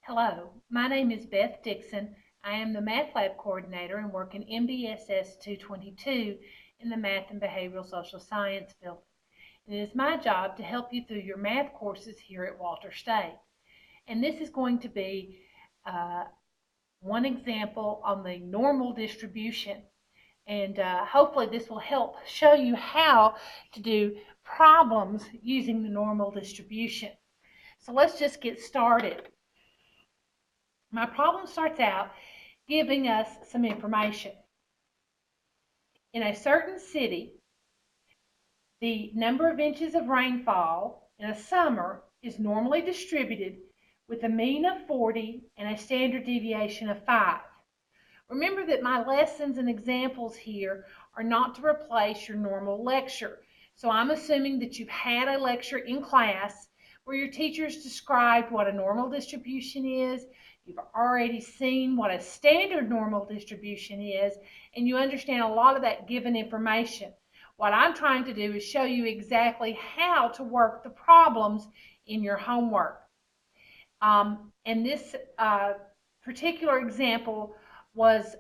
Hello, my name is Beth Dixon. I am the Math Lab Coordinator and work in MBSS 222 in the Math and Behavioral Social Science field. It is my job to help you through your math courses here at Walter State. And this is going to be one example on the normal distribution. And hopefully this will help show you how to do problems using the normal distribution. So let's just get started. My problem starts out giving us some information. In a certain city, the number of inches of rainfall in a summer is normally distributed with a mean of 40 and a standard deviation of 5. Remember that my lessons and examples here are not to replace your normal lecture. So I'm assuming that you've had a lecture in class where your teachers described what a normal distribution is. You've already seen what a standard normal distribution is, and you understand a lot of that given information. What I'm trying to do is show you exactly how to work the problems in your homework. And this particular example was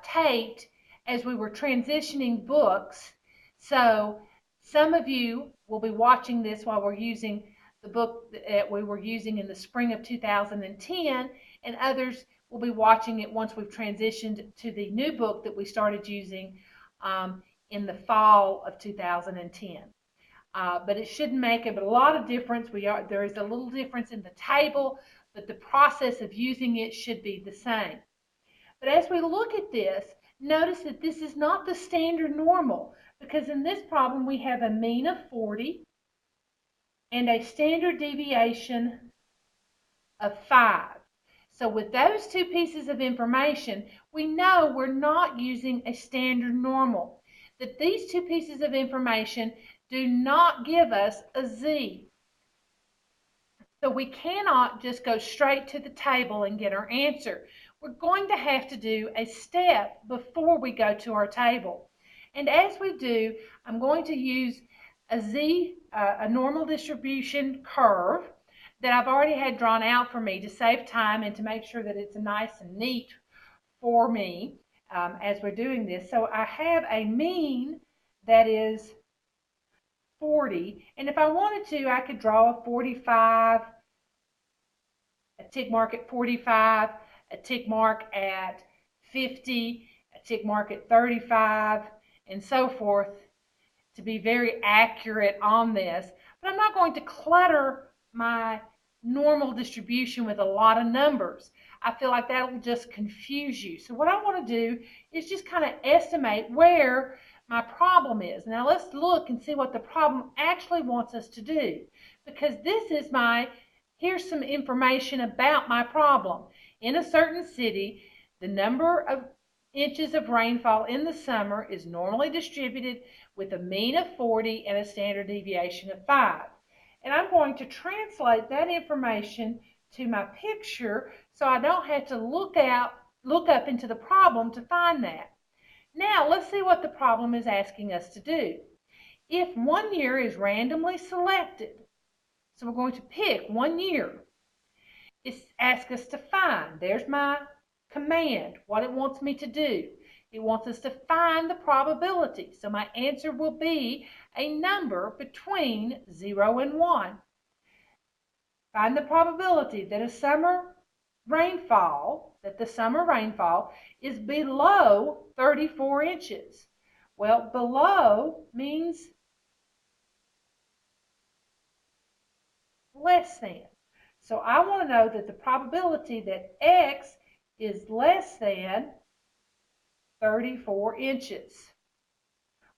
taped as we were transitioning books. So some of you will be watching this while we're using the book that we were using in the spring of 2010, and others will be watching it once we've transitioned to the new book that we started using in the fall of 2010. But it shouldn't make a lot of difference. There is a little difference in the table, but the process of using it should be the same. But as we look at this, notice that this is not the standard normal, because in this problem we have a mean of 40 and a standard deviation of 5. So with those two pieces of information, we know we're not using a standard normal, that these two pieces of information do not give us a z. So we cannot just go straight to the table and get our answer. We're going to have to do a step before we go to our table. And as we do, I'm going to use a normal distribution curve that I've already had drawn out for me to save time and to make sure that it's nice and neat for me as we're doing this. So I have a mean that is 40, and if I wanted to, I could draw a 45, a tick mark at 45, a tick mark at 50, a tick mark at 35, and so forth to be very accurate on this. But I'm not going to clutter my normal distribution with a lot of numbers. I feel like that will just confuse you. So what I want to do is just kind of estimate where my problem is. Now let's look and see what the problem actually wants us to do, because here's some information about my problem. In a certain city, the number of inches of rainfall in the summer is normally distributed with a mean of 40 and a standard deviation of 5. And I'm going to translate that information to my picture so I don't have to look up into the problem to find that. Now let's see what the problem is asking us to do. If 1 year is randomly selected, so we're going to pick 1 year, it's asked us to find. There's my command, what it wants me to do. It wants us to find the probability. So my answer will be a number between 0 and 1. Find the probability that the summer rainfall is below 34 inches. Well, below means less than. So I want to know that the probability that X is less than 34 inches.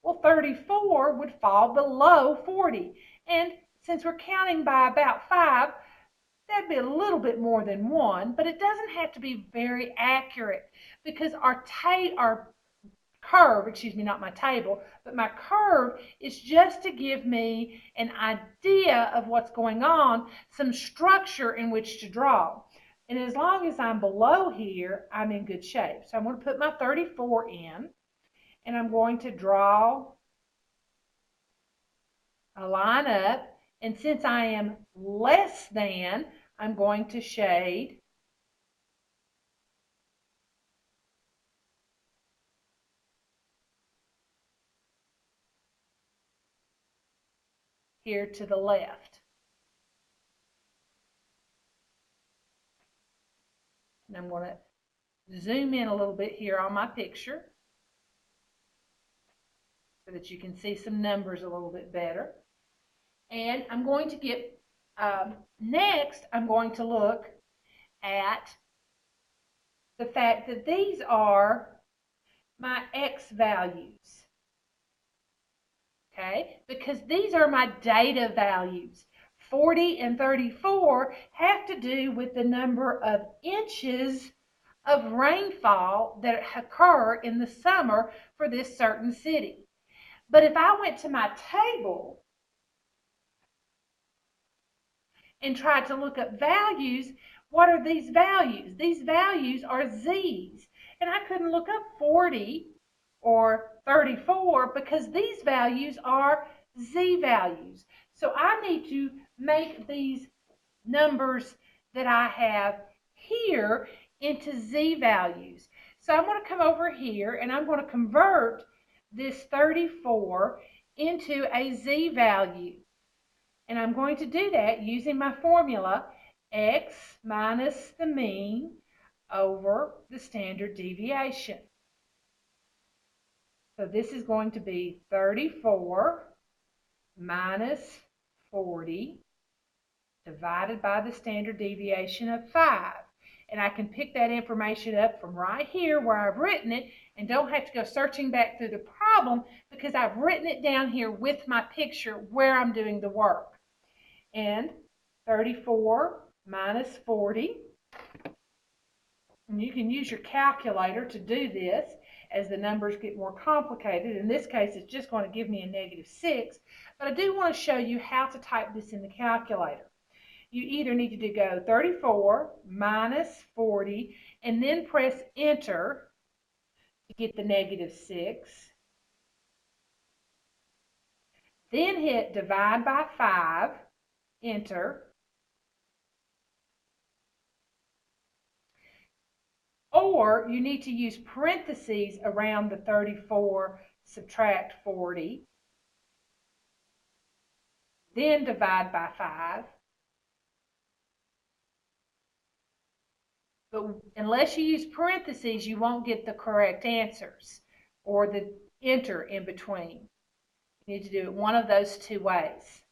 Well, 34 would fall below 40. And since we're counting by about 5, that'd be a little bit more than 1, but it doesn't have to be very accurate, because our curve, not my table, but my curve is just to give me an idea of what's going on, some structure in which to draw. And as long as I'm below here, I'm in good shape. So I'm going to put my 34 in, and I'm going to draw a line up. And since I am less than, I'm going to shade here to the left. And I'm going to zoom in a little bit here on my picture so that you can see some numbers a little bit better. And I'm going to get, next I'm going to look at the fact that these are my X values, okay? Because these are my data values. 40 and 34 have to do with the number of inches of rainfall that occur in the summer for this certain city. But if I went to my table and tried to look up values, what are these values? These values are Z's. And I couldn't look up 40 or 34 because these values are Z values. So I need to make these numbers that I have here into Z values. So I'm going to come over here and I'm going to convert this 34 into a Z value. And I'm going to do that using my formula, X minus the mean over the standard deviation. So this is going to be 34 minus 40 divided by the standard deviation of 5. And I can pick that information up from right here where I've written it and don't have to go searching back through the problem because I've written it down here with my picture where I'm doing the work. And 34 minus 40. And you can use your calculator to do this as the numbers get more complicated. In this case, it's just going to give me a -6. But I do want to show you how to type this in the calculator. You either need to go 34 minus 40 and then press enter to get the -6. Then hit divide by 5, enter. Or you need to use parentheses around the 34, subtract 40. Then divide by 5. But unless you use parentheses, you won't get the correct answers or the enter in between. You need to do it one of those two ways.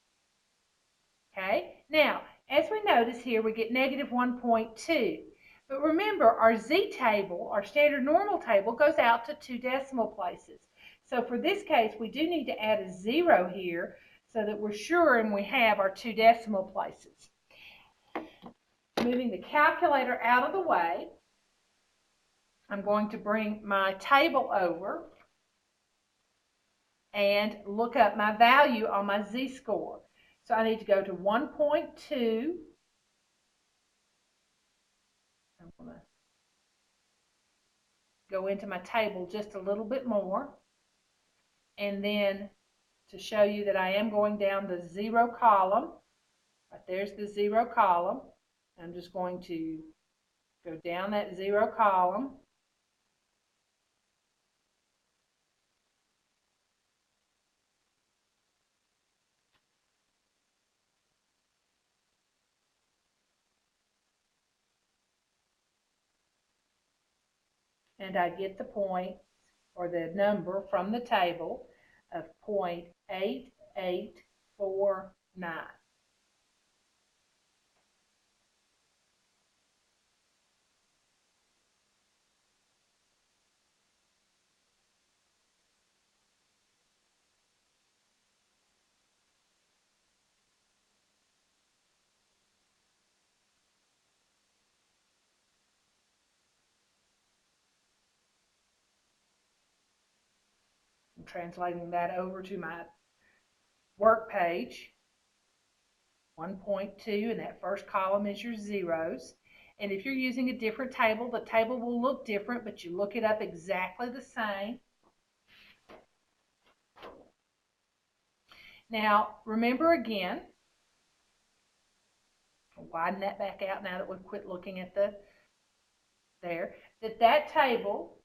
Okay? Now, as we notice here, we get -1.2. But remember, our Z table, our standard normal table, goes out to 2 decimal places. So for this case, we do need to add a 0 here so that we're sure and we have our 2 decimal places. Moving the calculator out of the way, I'm going to bring my table over and look up my value on my Z-score. So I need to go to 1.2. I'm going to go into my table just a little bit more. And then to show you that I am going down the 0 column, right there's the 0 column. I'm just going to go down that 0 column. And I get the point or the number from the table of 0.8849. I'm translating that over to my work page. 1.2, and that first column is your zeros. And if you're using a different table, the table will look different, but you look it up exactly the same. Now, remember again, I'll widen that back out now that we've quit looking at that table,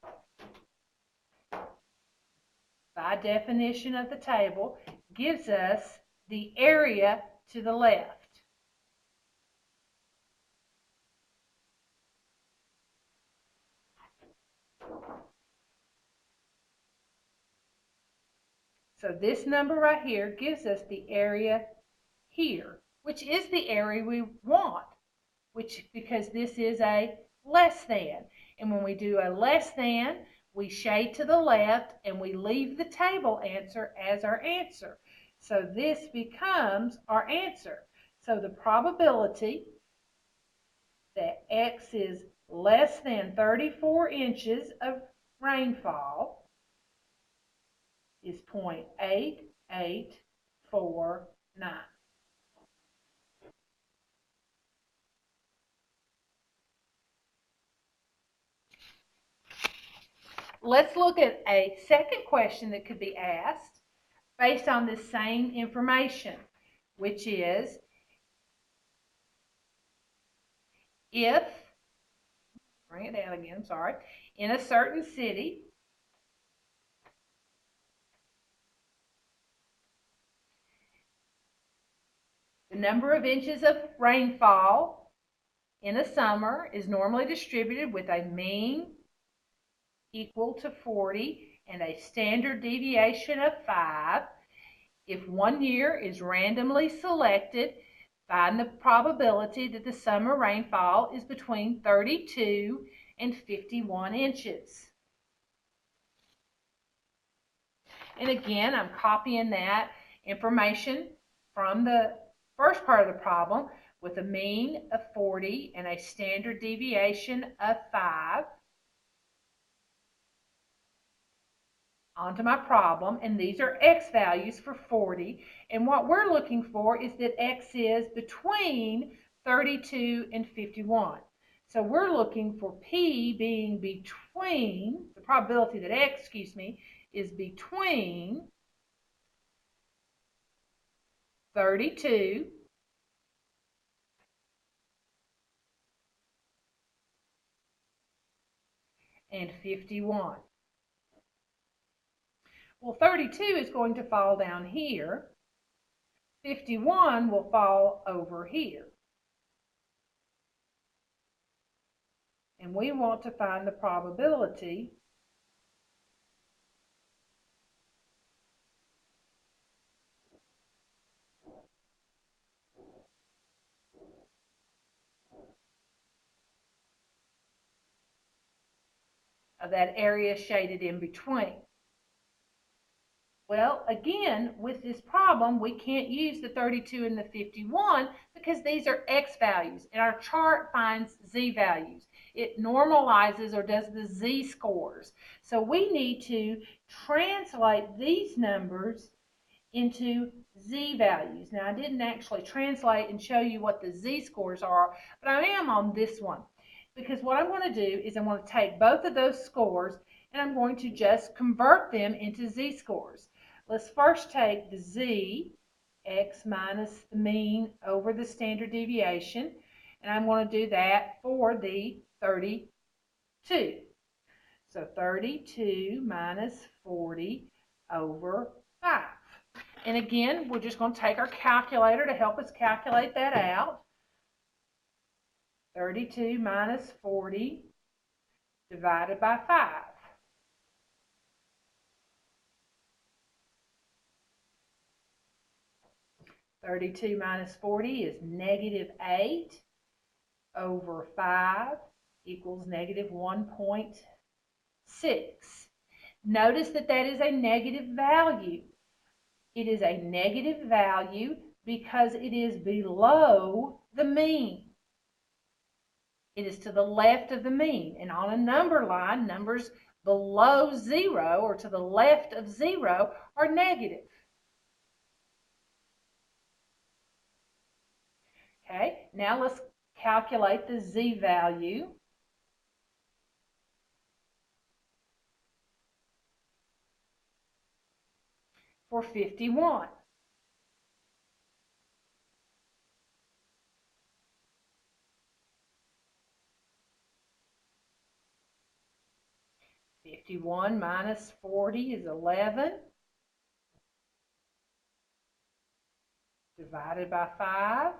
by definition of the table, gives us the area to the left. So this number right here gives us the area here, which is the area we want, because this is a less than. And when we do a less than, we shade to the left and we leave the table answer as our answer. So this becomes our answer. So the probability that X is less than 34 inches of rainfall is 0.8849. Let's look at a second question that could be asked based on this same information, which is, if, bring it down again, I'm sorry, in a certain city, the number of inches of rainfall in a summer is normally distributed with a mean equal to 40 and a standard deviation of 5. If one year is randomly selected, find the probability that the summer rainfall is between 32 and 51 inches. And again, I'm copying that information from the first part of the problem with a mean of 40 and a standard deviation of 5 onto my problem, and these are X values for 40, and what we're looking for is that X is between 32 and 51. So we're looking for P being between, the probability that X, is between 32 and 51. Well, 32 is going to fall down here. 51 will fall over here. And we want to find the probability of that area shaded in between. Well, again, with this problem, we can't use the 32 and the 51 because these are X values, and our chart finds Z values. It normalizes or does the Z scores. So we need to translate these numbers into Z values. Now, I didn't actually translate and show you what the Z scores are, but I am on this one, because what I'm going to do is I'm going to take both of those scores and I'm going to just convert them into Z scores. Let's first take the Z, X minus the mean over the standard deviation, and I'm going to do that for the 32. So 32 minus 40 over 5. And again, we're just going to take our calculator to help us calculate that out. 32 minus 40 divided by 5. 32 minus 40 is negative 8 over 5 equals negative 1.6. Notice that that is a negative value. It is a negative value because it is below the mean. It is to the left of the mean. And on a number line, numbers below 0 or to the left of 0 are negative. Okay, now let's calculate the Z value. For 51. (51) minus 40 is 11. divided by 5.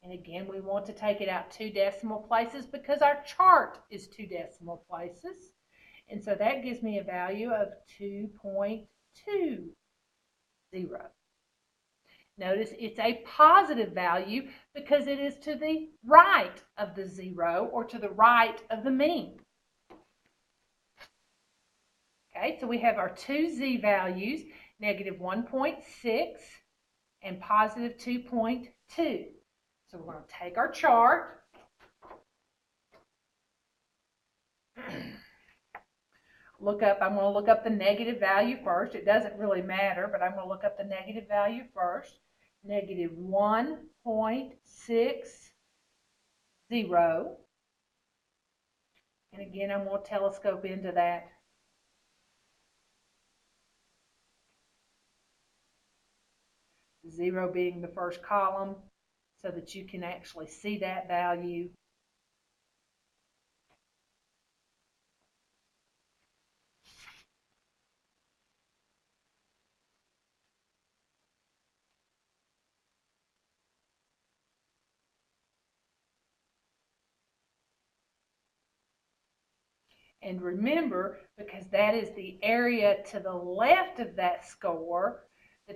And again, we want to take it out 2 decimal places because our chart is 2 decimal places. And so that gives me a value of 2.20. Notice it's a positive value because it is to the right of the 0 or to the right of the mean. Okay, so we have our two z values, negative 1.6 and positive 2.2. So we're going to take our chart. I'm going to look up the negative value first. It doesn't really matter, but I'm going to look up the negative value first. Negative 1.60. And again, I'm going to telescope into that. Zero being the first column so that you can actually see that value. And remember, because that is the area to the left of that score,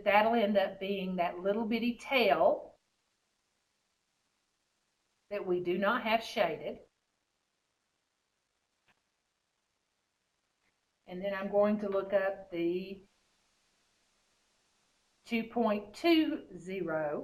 that'll end up being that little bitty tail that we do not have shaded. And then I'm going to look up the 2.20.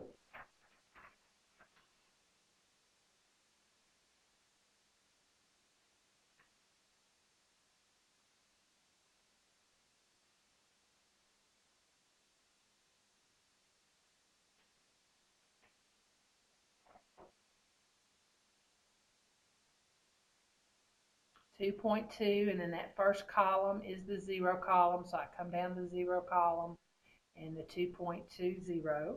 and then that first column is the 0 column, so I come down the 0 column and the 2.20.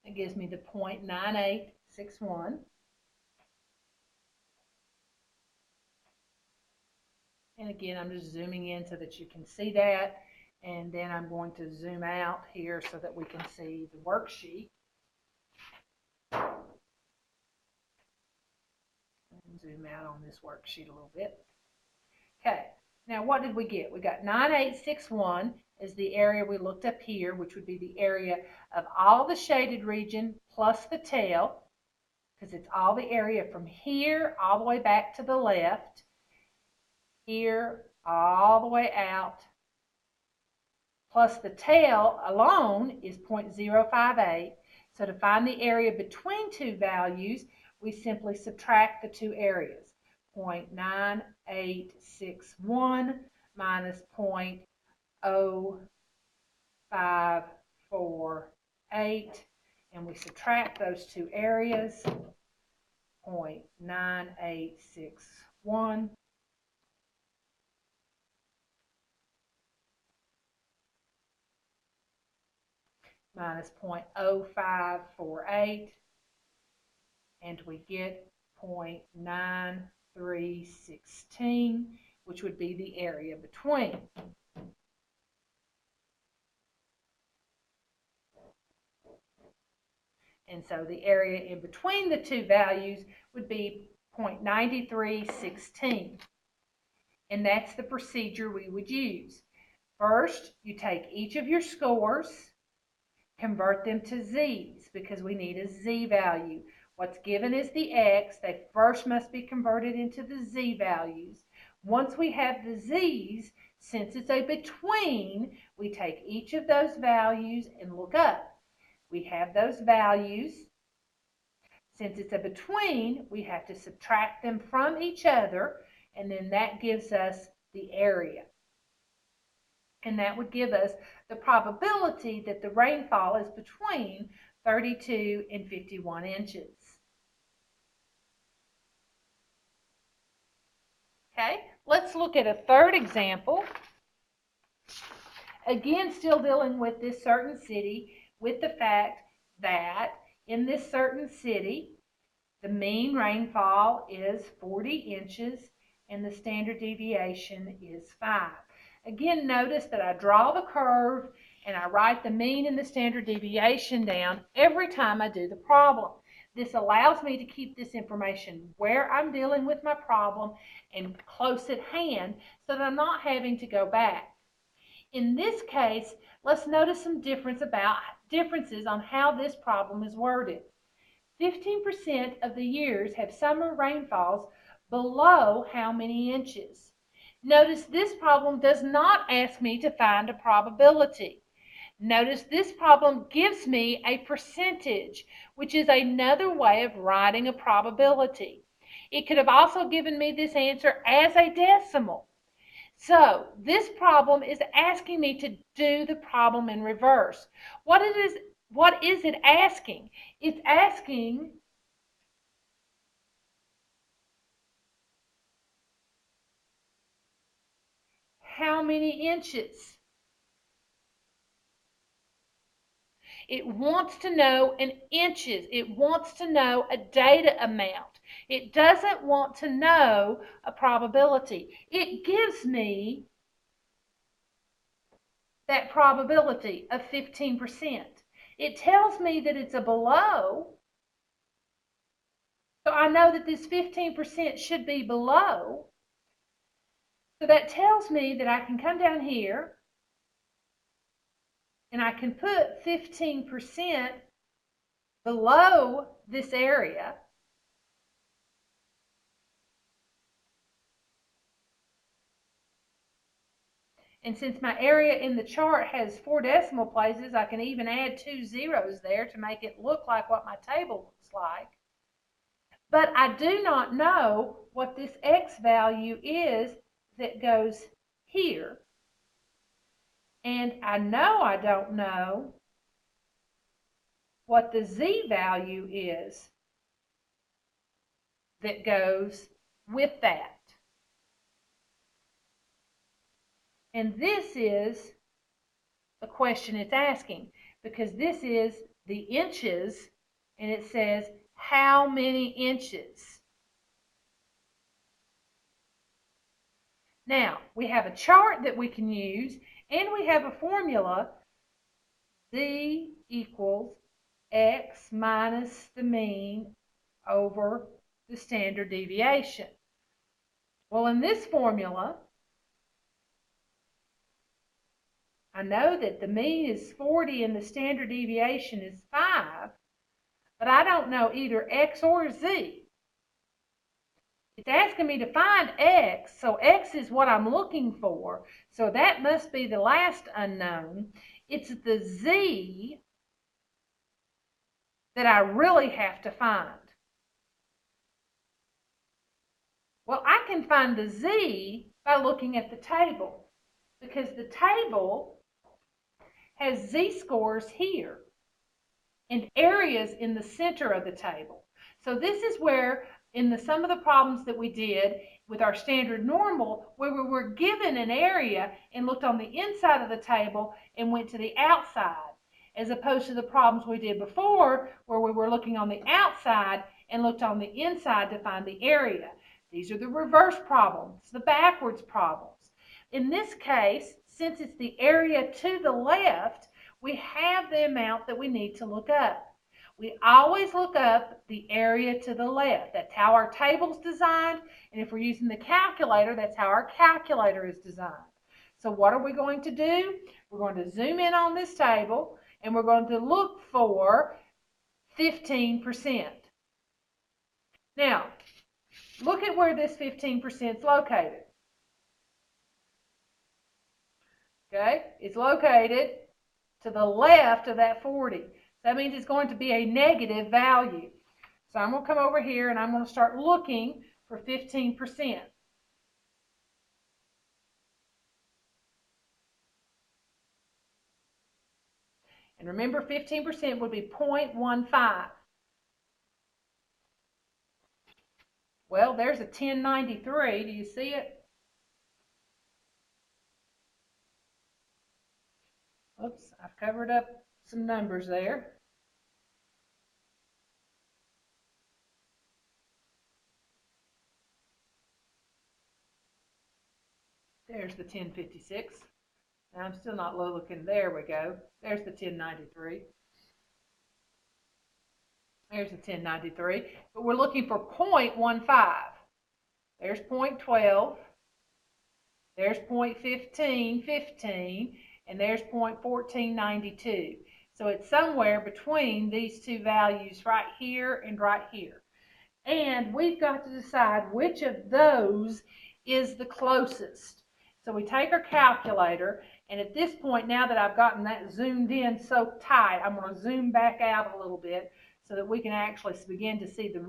It gives me the 0.9861. And again, I'm just zooming in so that you can see that. And then I'm going to zoom out here so that we can see the worksheet. And zoom out on this worksheet a little bit. Okay, now what did we get? We got 9861 is the area we looked up here, which would be the area of all the shaded region plus the tail, because it's all the area from here all the way back to the left, here all the way out, plus the tail alone is 0.058. So to find the area between two values, we simply subtract the two areas. 0.9861 minus 0.0548, and we subtract those two areas. 0.9861 minus 0.0548, and we get 0.9316, which would be the area between. And so the area in between the two values would be 0.9316. And that's the procedure we would use. First, you take each of your scores, convert them to z's because we need a z value. What's given is the x. They first must be converted into the z values. Once we have the z's, since it's a between, we take each of those values and look up. We have those values. Since it's a between, we have to subtract them from each other, and then that gives us the area. And that would give us the probability that the rainfall is between 32 and 51 inches. Okay, let's look at a third example. Again, still dealing with this certain city, with the fact that in this certain city, the mean rainfall is 40 inches and the standard deviation is 5. Again, notice that I draw the curve and I write the mean and the standard deviation down every time I do the problem. This allows me to keep this information where I'm dealing with my problem and close at hand so that I'm not having to go back. In this case, let's notice some differences on how this problem is worded. 15% of the years have summer rainfalls below how many inches? Notice this problem does not ask me to find a probability. Notice this problem gives me a percentage, which is another way of writing a probability. It could have also given me this answer as a decimal. So this problem is asking me to do the problem in reverse. What is it asking? It's asking how many inches. It wants to know in inches. It wants to know a data amount. It doesn't want to know a probability. It gives me that probability of 15%. It tells me that it's a below, so I know that this 15% should be below. So that tells me that I can come down here and I can put 15% below this area. And since my area in the chart has 4 decimal places, I can even add 2 zeros there to make it look like what my table looks like. But I do not know what this X value is that goes here. And I know I don't know what the Z value is that goes with that. And this is the question it's asking, because this is the inches and it says how many inches. Now, we have a chart that we can use and we have a formula, Z equals X minus the mean over the standard deviation. Well, in this formula, I know that the mean is 40 and the standard deviation is 5, but I don't know either X or Z. It's asking me to find X, so X is what I'm looking for, so that must be the last unknown. It's the Z that I really have to find. Well, I can find the Z by looking at the table, because the table has Z-scores here and areas in the center of the table. So this is where, in some of the problems that we did with our standard normal, where we were given an area and looked on the inside of the table and went to the outside, as opposed to the problems we did before, where we were looking on the outside and looked on the inside to find the area. These are the reverse problems, the backwards problems. In this case, since it's the area to the left, we have the amount that we need to look up. We always look up the area to the left. That's how our table's designed, and if we're using the calculator, that's how our calculator is designed. So what are we going to do? We're going to zoom in on this table, and we're going to look for 15%. Now, look at where this 15% is located. Okay, it's located to the left of that 40. That means it's going to be a negative value. So I'm going to come over here and I'm going to start looking for 15%. And remember, 15% would be 0.15. Well, there's a 1093. Do you see it? Oops, I've covered up some numbers there. There's the 1056. Now I'm still not looking. There we go. There's the 1093. There's the 1093. But we're looking for 0.15. There's 0.12. There's 0.15, and there's 0.1492. So it's somewhere between these two values right here and right here. And we've got to decide which of those is the closest. So we take our calculator, and at this point, now that I've gotten that zoomed in so tight, I'm going to zoom back out a little bit so that we can actually begin to see the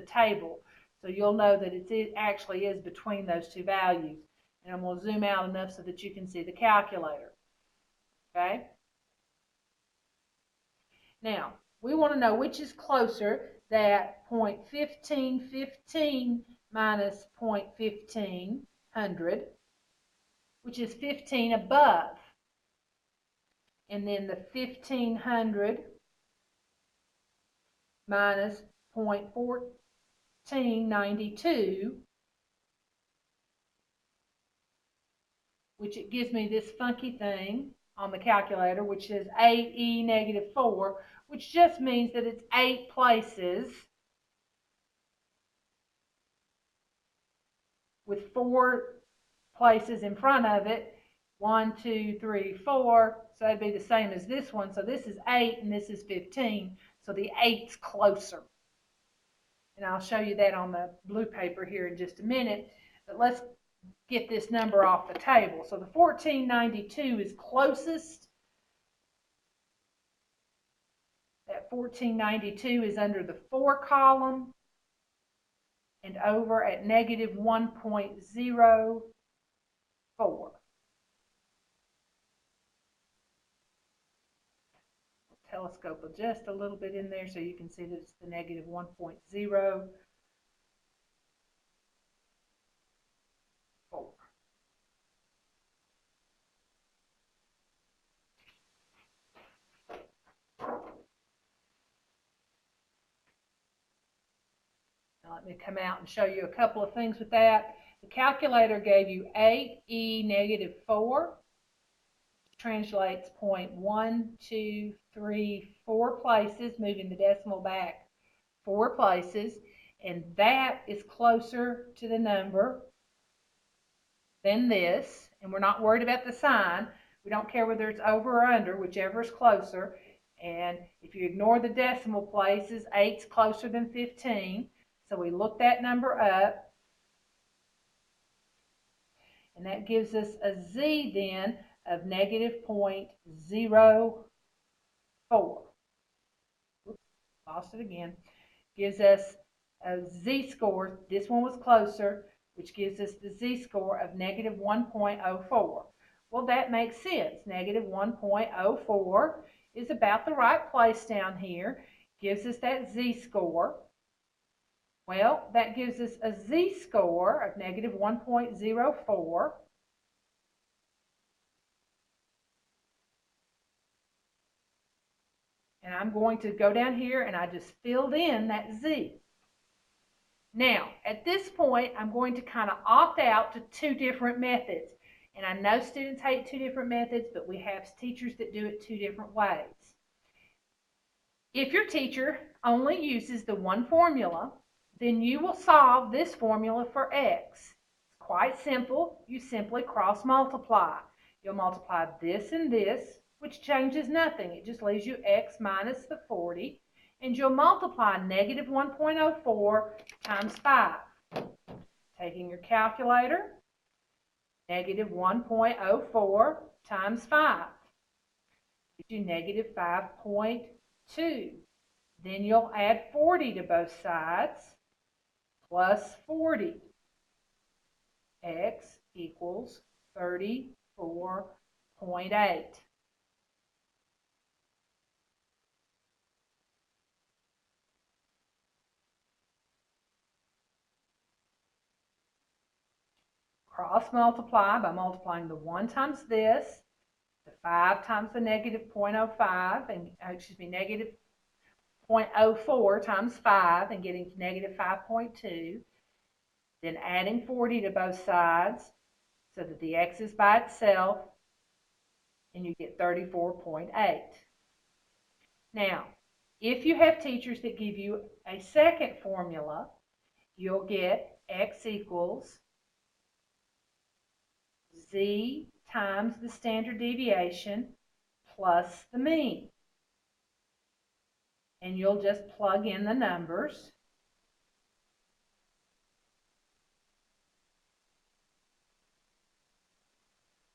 table. So you'll know that it actually is between those two values. And I'm going to zoom out enough so that you can see the calculator. Okay? Now, we want to know which is closer, that 0.1515 minus 0.1500, which is 15 above. And then the 1500 minus 0.1492, which it gives me this funky thing on the calculator, which is 8e negative 4, which just means that it's 8 places with 4 places in front of it. 1, 2, 3, 4. So that'd be the same as this one. So this is 8 and this is 15. So the 8's closer. And I'll show you that on the blue paper here in just a minute. But let's get this number off the table. So the 1492 is closest. That 1492 is under the 4 column and over at negative 1.04. Telescope just a little bit in there so you can see that it's the negative 1.04. Now let me come out and show you a couple of things with that. The calculator gave you 8e negative 4, which translates 0.1234 places, moving the decimal back 4 places, and that is closer to the number than this, and we're not worried about the sign. We don't care whether it's over or under, whichever is closer. And if you ignore the decimal places, 8's closer than 15. So we look that number up, and that gives us a z then of negative 0.04. Oops, lost it again. Gives us a z-score. This one was closer, which gives us the z-score of negative 1.04. Well, that makes sense. Negative 1.04 is about the right place down here. Gives us that z-score. Well, that gives us a z-score of negative 1.04. And I'm going to go down here and I just filled in that z. Now, at this point, I'm going to kind of opt out to 2 different methods. And I know students hate 2 different methods, but we have teachers that do it 2 different ways. If your teacher only uses the one formula, then you will solve this formula for x. It's quite simple. You simply cross multiply. You'll multiply this and this, which changes nothing. It just leaves you x minus the 40. And you'll multiply negative 1.04 times 5. Taking your calculator, negative 1.04 times 5 gives you negative 5.2. Then you'll add 40 to both sides, plus 40. X equals 34.8. cross multiply by multiplying the 1 times this, the 5 times the negative 0.05, and negative 0.04 times 5 and getting to negative 5.2. Then adding 40 to both sides so that the x is by itself, and you get 34.8. Now, if you have teachers that give you a second formula, you'll get x equals z times the standard deviation plus the mean. And you'll just plug in the numbers.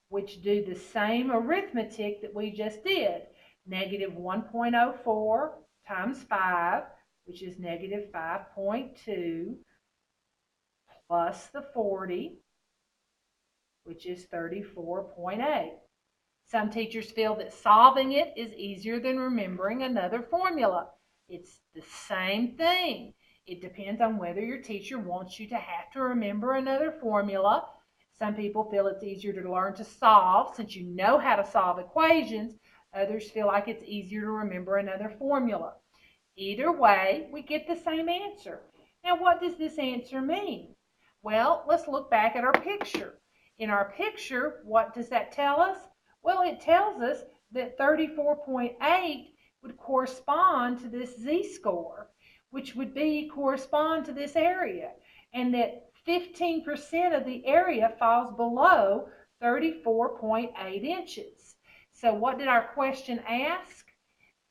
Which do the same arithmetic that we just did. Negative 1.04 times 5, which is negative 5.2, plus the 40, which is 34.8. Some teachers feel that solving it is easier than remembering another formula. It's the same thing. It depends on whether your teacher wants you to have to remember another formula. Some people feel it's easier to learn to solve since you know how to solve equations. Others feel like it's easier to remember another formula. Either way, we get the same answer. Now, what does this answer mean? Well, let's look back at our picture. In our picture, what does that tell us? Well, it tells us that 34.8 would correspond to this z-score, which would correspond to this area, and that 15% of the area falls below 34.8 inches. So what did our question ask?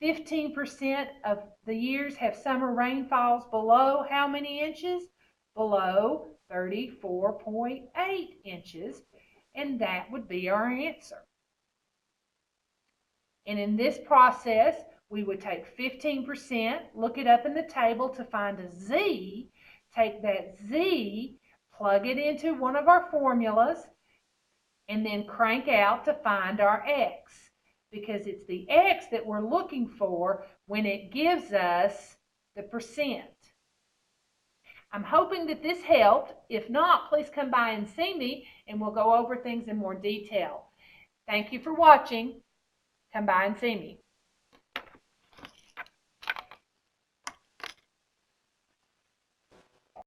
15% of the years have summer rainfalls below how many inches? Below 34.8 inches, and that would be our answer. And in this process, we would take 15%, look it up in the table to find a z, take that z, plug it into one of our formulas, and then crank out to find our x, because it's the x that we're looking for when it gives us the percent. I'm hoping that this helped. If not, please come by and see me, and we'll go over things in more detail. Thank you for watching. Come by and see me.